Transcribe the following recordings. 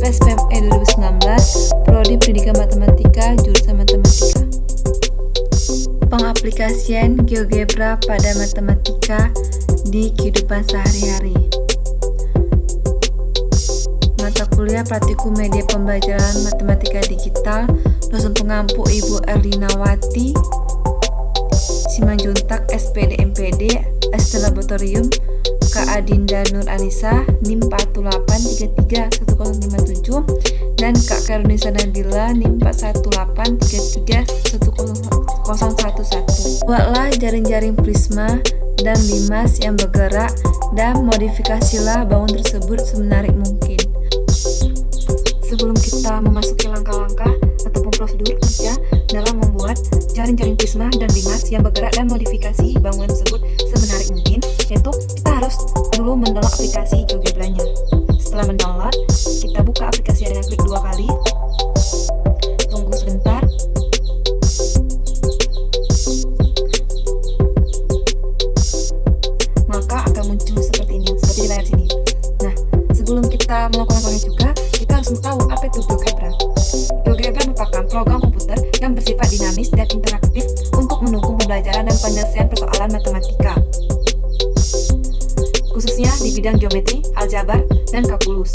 tes PME 2019, Prodi Pendidikan Matematika, jurusan Matematika. Pengaplikasian GeoGebra pada matematika di kehidupan sehari-hari. Mata kuliah praktikum media pembelajaran matematika digital, dosen pengampu Ibu Erlinawati Simanjuntak, SPD MPD, ST Laboratorium, Kak Adinda Nur Anissa, NIM 48331057, dan Kak Karunisa Nabila, NIM 48331011. Buatlah jaring-jaring prisma dan limas yang bergerak dan modifikasilah bangun tersebut semenarik mungkin. Sebelum kita memasuki langkah-langkah ataupun prosedur kerja dalam membuat jaring-jaring prisma dan limas yang bergerak dan modifikasi bangunan tersebut semenarik mungkin, yaitu kita harus dulu mendownload aplikasi GeoGebra-nya. Setelah mendownload, kita buka aplikasi dengan klik 2 kali, tunggu sebentar. Maka akan muncul seperti ini, seperti di layar sini. Nah, sebelum kita melakukannya juga, kita harus tahu apa itu GeoGebra. GeoGebra merupakan program komputer yang bersifat dinamis dan interaktif untuk mendukung pembelajaran dan penyelesaian persoalan matematika, khususnya di bidang geometri, aljabar, dan kalkulus.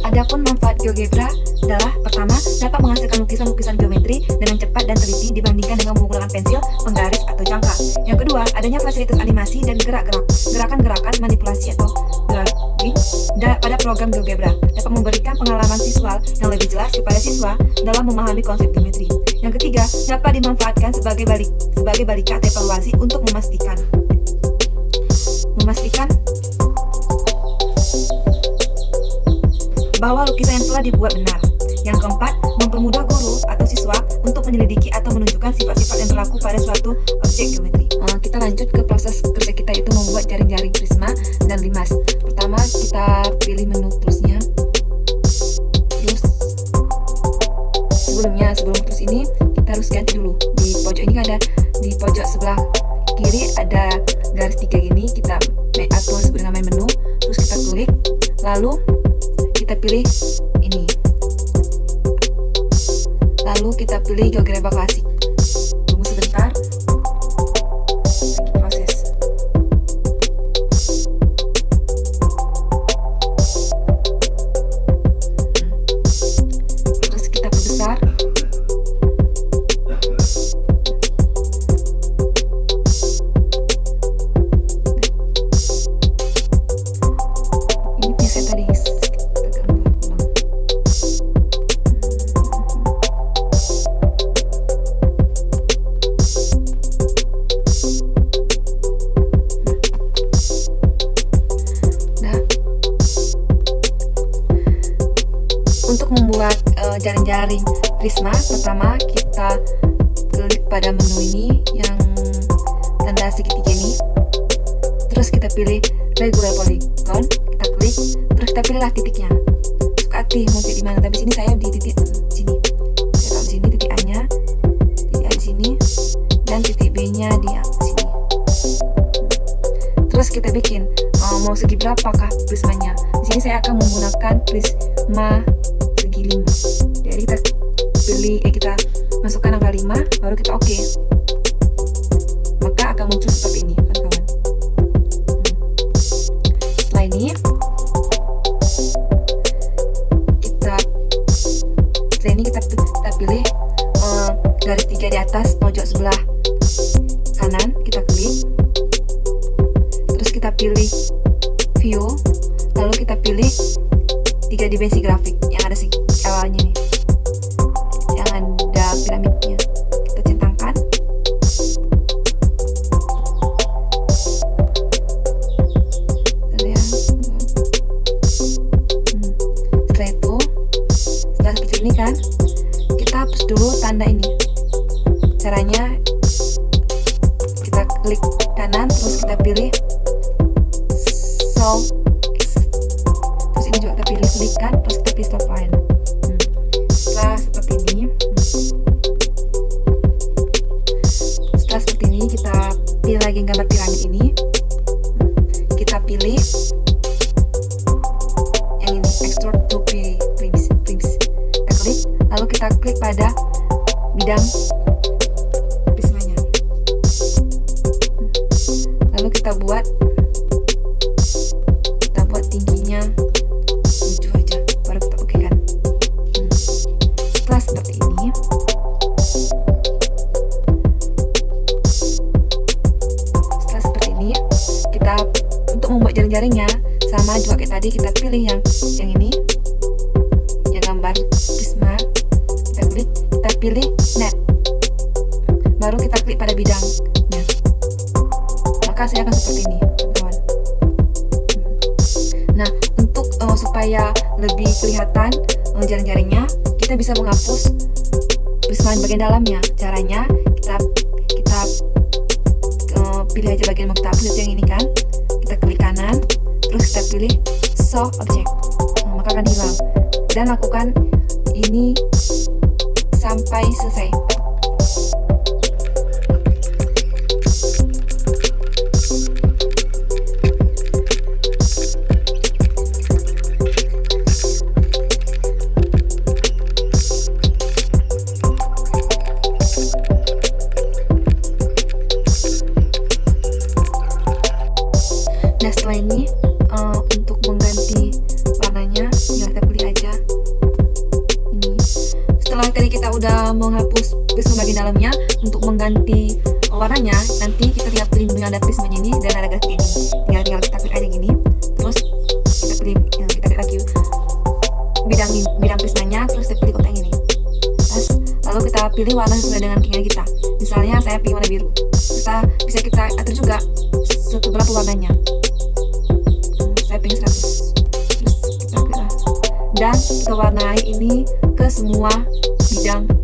Adapun manfaat GeoGebra adalah: pertama, dapat menghasilkan lukisan-lukisan geometri dengan cepat dan teliti dibandingkan dengan menggunakan pensil, penggaris, atau jangka. Yang kedua, adanya fasilitas animasi dan gerakan-gerakan manipulasi atau dragging pada program GeoGebra dapat memberikan pengalaman visual yang lebih jelas kepada siswa dalam memahami konsep geometri. Yang ketiga, dapat dimanfaatkan sebagai balikat evaluasi untuk memastikan bahwa lukisan yang telah dibuat benar. Yang keempat, mempermudah guru atau siswa untuk menyelidiki atau menunjukkan sifat-sifat yang berlaku pada suatu objek geometri. Kita lanjut ke proses kerja kita, yaitu membuat jaring-jaring prisma dan limas. Pertama, kita pilih menu toolsnya. Terus sebelum terus ini kita harus ganti dulu. Di pojok ini ada, di pojok sebelah kiri ada garis 3 gini, kita atur sebagai nama menu. Terus kita klik, lalu kita pilih ini, lalu kita pilih GeoGebra Klasik. Tunggu sebentar, lagi proses. Terus kita perbesar. Ini preset tadi. Untuk membuat jaring-jaring prisma, pertama kita klik pada menu ini yang tanda segitiga ini. Terus kita pilih regular polygon, kita klik, terus kita pilihlah titiknya. Suka hati mau pilih di mana, tapi sini saya di titik sini. Saya taruh sini titik A-nya, titik A di sini, dan titik B-nya di sini. Terus kita bikin mau segi berapakah prismanya. Di sini saya akan menggunakan prisma segi 5. Jadi kita masukkan angka 5, baru kita oke. Maka akan muncul seperti ini, kawan-kawan. Setelah ini kita pilih garis 3 di atas pojok sebelah kanan, kita klik. Terus kita pilih view, lalu kita pilih 3 dimensi grafik yang ada awalnya nih, yang ada piramidnya. Kita centangkan. Setelah itu, setelah seperti ini kan, kita hapus dulu tanda ini. Caranya kita klik kanan, terus kita pilih solve. Terus ini juga kita pilih klikkan, terus kita pilih stop line. Setelah seperti ini, kita pilih lagi gambar piramid ini. Kita pilih yang ini, extrude to primitive. kita klik pada bidang prismanya. Lalu kita buat tingginya 7 aja, baru kita oke kan. Setelah seperti ini, kita untuk membuat jaring-jaringnya sama juga kayak tadi, kita pilih yang ini, yang gambar prisma, kita pilih net, baru kita klik pada bidangnya, maka hasilnya akan seperti ini, teman-teman. Nah, untuk supaya lebih kelihatan jaring-jaringnya, kita bisa menghapus prisma bagian dalamnya. Caranya kita pilih aja bagian mau kita hapus, itu yang ini kan, kita klik kanan, terus kita pilih show object, maka akan hilang. Dan lakukan ini sampai selesai. Nah, setelah ini untuk mengganti warnanya, ya kita pilih aja ini. Setelah tadi kita udah menghapus prisma bagian dalamnya, untuk mengganti warnanya, nanti kita lihat pelindungnya ada prismanya ini dan ada grafik ini. Tinggal kita klik aja gini, terus kita klik lagi bidang prismanya, terus kita pilih kotak yang ini. Lalu kita pilih warna sesuai dengan keinginan kita. Misalnya saya pilih warna biru. Bisa kita atur juga seberapa warnanya. Saya pilih 100. Terus kita klik lah. Dan kita warnai ini ke semua bidangnya.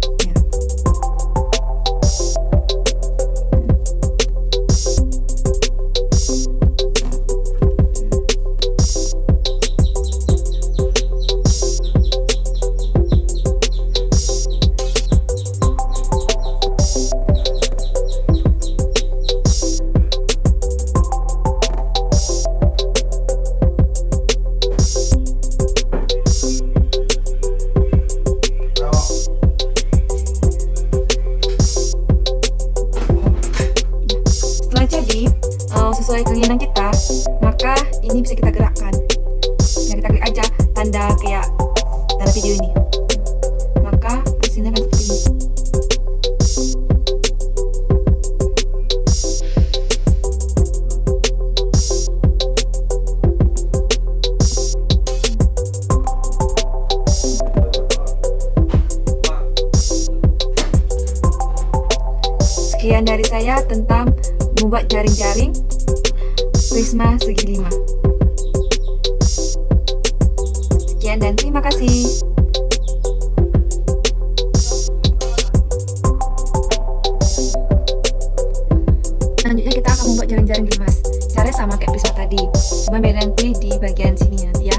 Sesuai keinginan kita, maka ini bisa kita gerakkan. Ya, kita klik aja tanda kayak tanda video ini, maka hasilnya akan seperti ini. Sekian dari saya tentang membuat jaring-jaring prisma segi 5. Sekian dan terima kasih. Selanjutnya kita akan membuat jaring-jaring limas. Caranya sama kayak prisma tadi, cuma beda nanti di bagian sini nanti ya.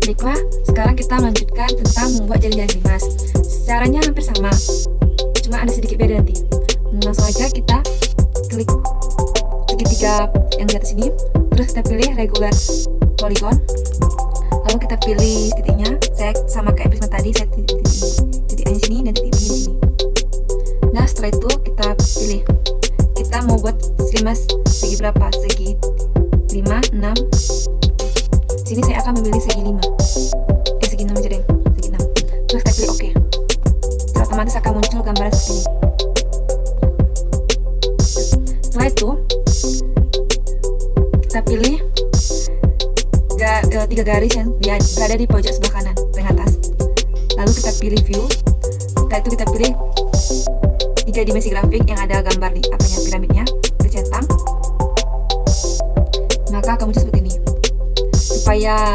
Baiklah, sekarang kita melanjutkan tentang membuat jaring-jaring limas. Caranya hampir sama, cuma ada sedikit beda nanti. Langsung aja kita klik segitiga yang di atas ini, terus kita pilih regular polygon, lalu kita pilih titiknya. Saya sama kayak prisma tadi, saya titiknya sini dan titiknya di sini. Nah, setelah itu kita pilih, kita mau buat limas segi berapa, segi 5, 6. Sini saya akan memilih segi 5, segi 6 aja deh, segi 6. Terus kita pilih OK. Otomatis akan muncul gambaran seperti ini. Setelah itu kita pilih 3 garis yang berada di pojok sebelah kanan paling atas. Lalu kita pilih view. Setelah itu kita pilih 3 dimensi grafik yang ada gambar di piramidnya, kita centang. Maka akan muncul seperti ini. Supaya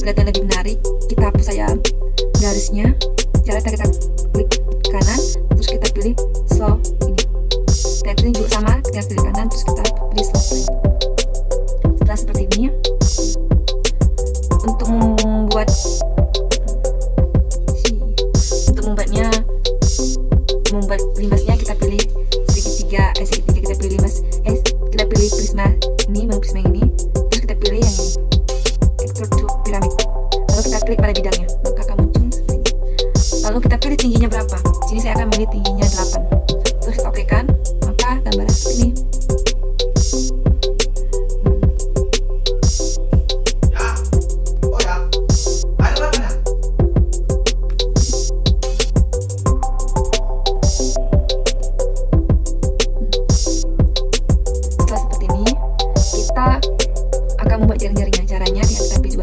kelihatan lebih menarik, kita hapus saja garisnya. Cara kita klik kanan, terus kita pilih slow ini. Kita pilih juga sama, kita pilih kanan, terus kita pilih slow play. Setelah seperti ini, untuk membuat limasnya kita pilih segitiga kita pilih kita pilih prisma ini, prisma yang ini, terus kita pilih yang ini, extrude to pyramid. Lalu kita klik pada bidangnya, maka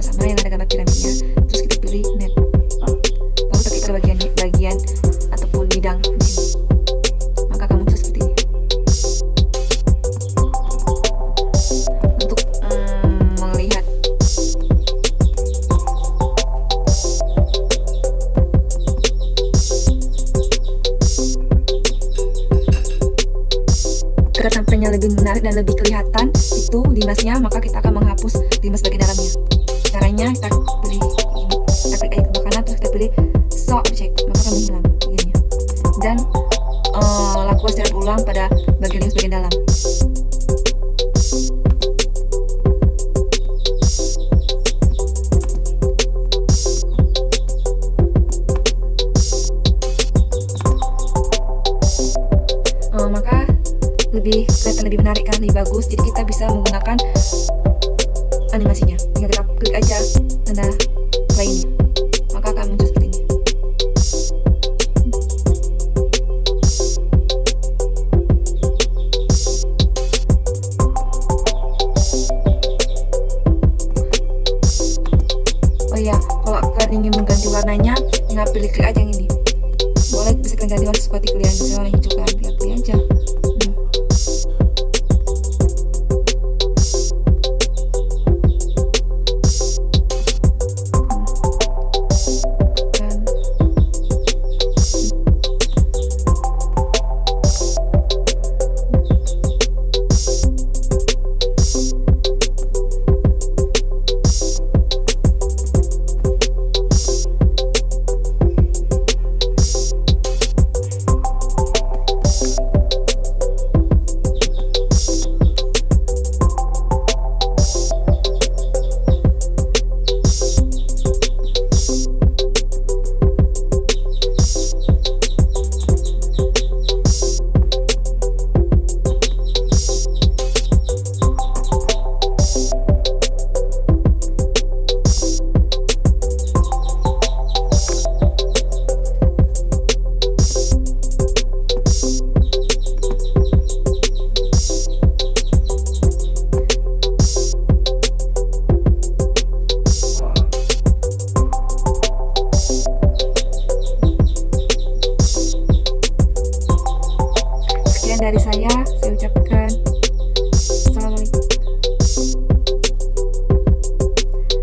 coba sama yang ada gambar piramidnya, terus kita pilih net, baru kita klik ke bagian ataupun bidang di sini, maka akan muncul seperti ini. Untuk melihat agar tampilnya lebih menarik dan lebih kelihatan itu limasnya, maka kita akan menghapus limas bagian dalamnya. Caranya kita pilih ini, kita klik ke kanan, terus kita pilih show object, maka akan menghilang bagiannya, dan lakukan secara ulang pada bagian limas bagian dalam. Maka lebih kelihatan, lebih menarik kan, lebih bagus. Jadi kita bisa menggunakan animasinya. Tinggal kita klik aja tanda play ini, maka akan muncul seperti ini. Oh iya, kalau kalian ingin mengganti warnanya, tinggal pilih klik aja yang ini. Boleh bisa kalian ganti warna seperti kalian, bisa warna hijau kan, tinggal pilih aja. Dari saya ucapkan assalamualaikum.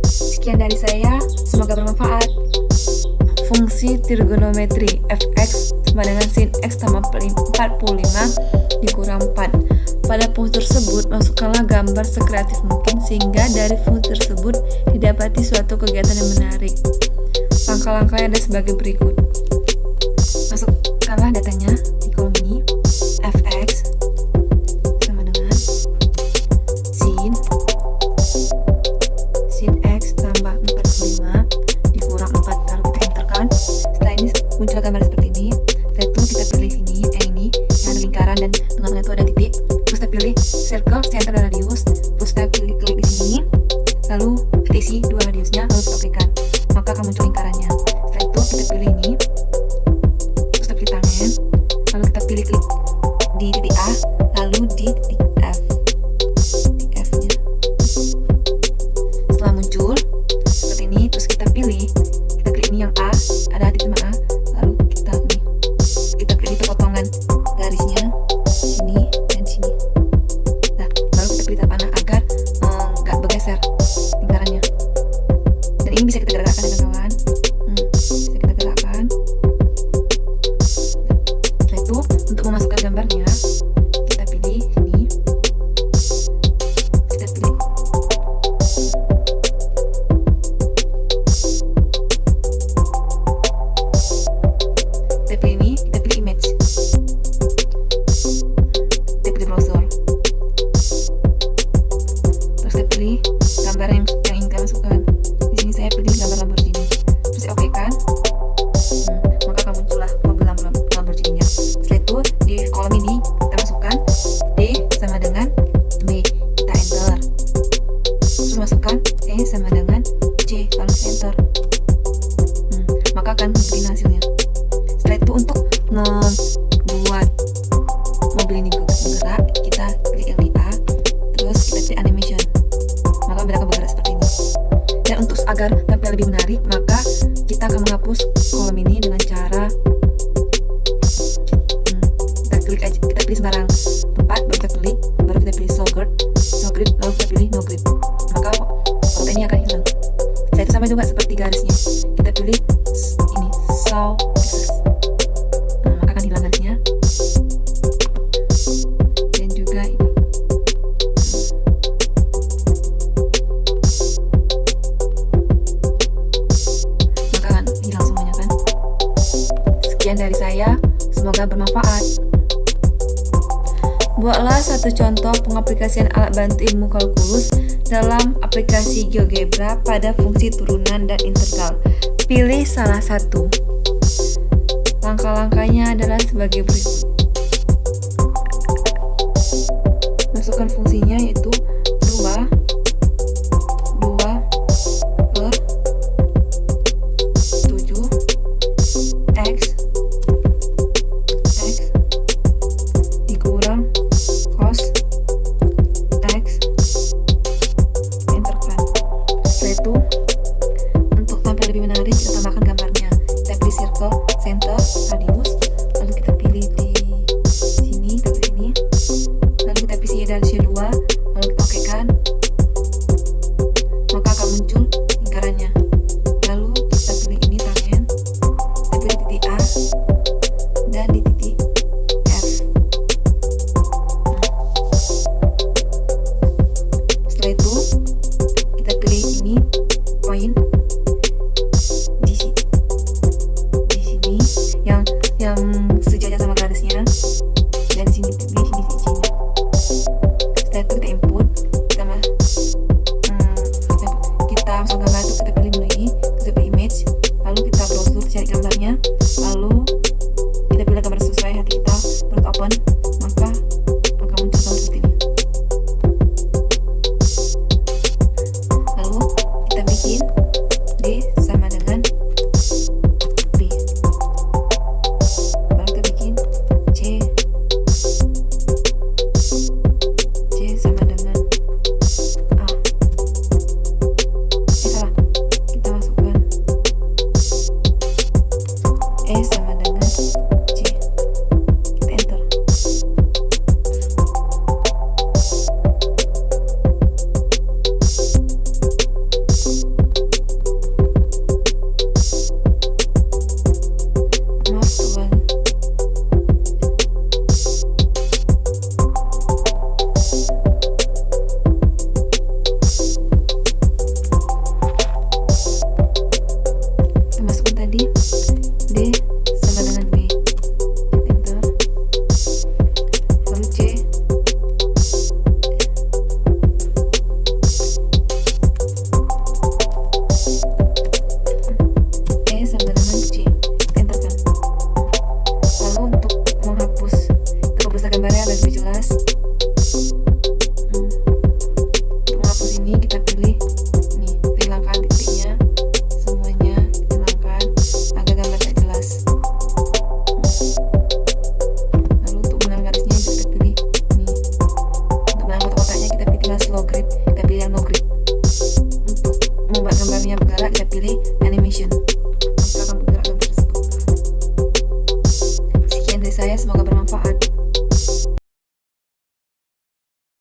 Sekian dari saya, semoga bermanfaat. Fungsi trigonometri fx sama dengan sin x tambah 45 dikurang 4. Pada fungsi tersebut, masukkanlah gambar sekreatif mungkin sehingga dari fungsi tersebut didapati suatu kegiatan yang menarik. Langkah-langkahnya ada sebagai berikut. Masukkanlah datanya di kolom ini. Fx sama dengan sin x tambah 45 dikurang 4, lalu kita enterkan. Setelah ini muncul gambar seperti ini. Setelah itu kita pilih sini, ini yang ada lingkaran dan tengah-tengah itu ada titik. Terus kita pilih circle, center dan radius. Terus kita klik di sini, lalu kita isi dua radiusnya, lalu kita okekan, maka akan muncul lingkarannya. Setelah itu kita pilih ini, terus kita pilih tangan, lalu kita pilih klik di titik A, lalu di titik F, titik F-nya. Setelah muncul seperti ini, terus kita pilih, kita klik ini yang A, ada titik A, lalu kita klik di potongan garisnya sini dan sini. Nah, baru kita pilih panah agar nggak bergeser lingkarannya. Dan ini bisa kita gerakkan dengan kawan. Bisa kita gerakkan. Setelah itu untuk memasukkan gambarnya, kita pilih sini, kita pilih ini, kita pilih image, kita pilih browser, terus kita pilih gambar yang ingin kita masukkan. Di sini saya pilih gambar Lamborghini, terus saya oke kan, maka akan muncullah mobil Lamborghini-nya. Setelah itu di kolom ini kita masukkan D sama dengan B, kita enter, terus masukkan E sama dengan C, lalu kita enter, maka akan begini hasilnya. Setelah itu untuk membuat mobil ini bergerak, kita klik yang di A, terus kita pilih animation, maka mobil akan bergerak seperti ini. Dan untuk agar tampil lebih menarik, maka kita akan menghapus kolom ini dengan cara kita klik aja, kita pilih sembarang tempat, baru kita klik, baru kita pilih show grid, lalu kita pilih no grid, maka foto ini akan hilang. Setelah itu sama juga seperti garisnya, kita pilih ini show pixels, maka akan hilang garisnya. Dan juga ini maka akan hilang semuanya kan. Sekian dari saya, semoga bermanfaat. Buatlah satu contoh pengaplikasian alat bantu ilmu kalkulus dalam aplikasi GeoGebra pada fungsi turunan dan integral. Pilih salah satu. Langkah-langkahnya adalah sebagai berikut. Masukkan fungsinya yaitu 2 per 7 X dikurang cos X, enterkan. Setelah itu, untuk tampil lebih menarik, kita tambahkan gambarnya. Kita pilih circle, center, radius, lalu kita pilih di sini, kita pilih sini, lalu kita pilih dan show 2, lalu kita okekan, maka akan muncul lingkarannya. Lalu kita pilih ini tangen, kita pilih titik A dan di titik F. Setelah itu kita pilih ini poin di sini yang sejajar sama garisnya, dan di sini isinya. Setelah itu kita input, kita masuk gambar itu, kita pilih menu ini, kita pilih image, lalu kita browser cari gambarnya, lalu kita pilih gambar sesuai hati kita, lalu open, maka akan muncul gambar seperti ini. Lalu kita bikin D sama dengan B, baru kita bikin C sama dengan A. Salah, kita masukkan E sama dengan C, kita enter. Maaf Tuhan. Kita masukkan tadi D sama dengan B, kita enter. Lalu C, E sama dengan C, kita enterkan. Lalu untuk menghapus besar gambarnya agar lebih jelas, untuk menghapus ini kita pilih ini, hilangkan titiknya, semuanya hilangkan agar gambar tak jelas. Lalu untuk mengenal garisnya kita pilih ini, untuk mengenal kotak-kotaknya kita pilih slow grid, kita pilih yang no grid. Untuk membuat gambarnya bergerak kita pilih animation.